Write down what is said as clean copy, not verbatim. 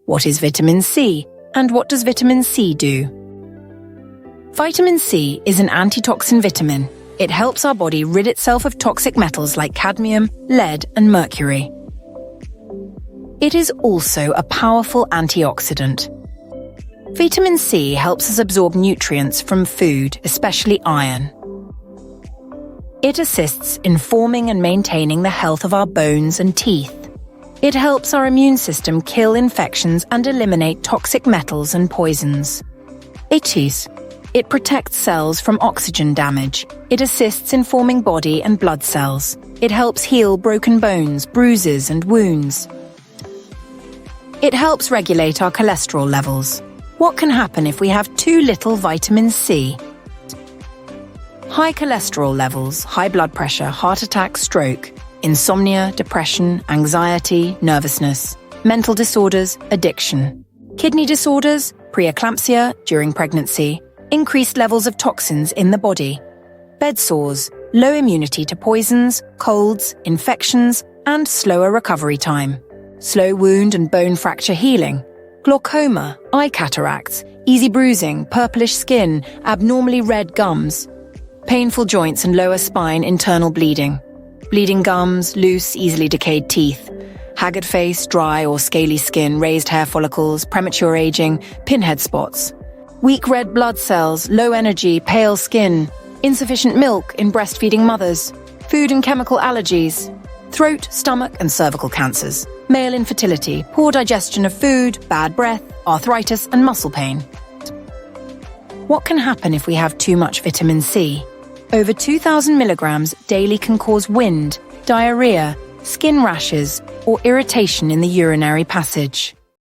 What is vitamin C, and what does vitamin C do? Vitamin C is an antitoxin vitamin. It helps our body rid itself of toxic metals like cadmium, lead, and mercury. It is also a powerful antioxidant. Vitamin C helps us absorb nutrients from food, especially iron. It assists in forming and maintaining the health of our bones and teeth. It helps our immune system kill infections and eliminate toxic metals and poisons. It protects cells from oxygen damage. It assists in forming body and blood cells. It helps heal broken bones, bruises, and wounds. It helps regulate our cholesterol levels. What can happen if we have too little vitamin C? High cholesterol levels, high blood pressure, heart attack, stroke, insomnia, depression, anxiety, nervousness, mental disorders, addiction, kidney disorders, preeclampsia during pregnancy, increased levels of toxins in the body, bed sores, low immunity to poisons, colds, infections, and slower recovery time, slow wound and bone fracture healing, glaucoma, eye cataracts, easy bruising, purplish skin, abnormally red gums, painful joints and lower spine internal bleeding, bleeding gums, loose, easily decayed teeth, haggard face, dry or scaly skin, raised hair follicles, premature aging, pinhead spots, weak red blood cells, low energy, pale skin, insufficient milk in breastfeeding mothers, food and chemical allergies, throat, stomach and cervical cancers, male infertility, poor digestion of food, bad breath, arthritis and muscle pain. What can happen if we have too much vitamin C? Over 2,000 milligrams daily can cause wind, diarrhea, skin rashes, or irritation in the urinary passage.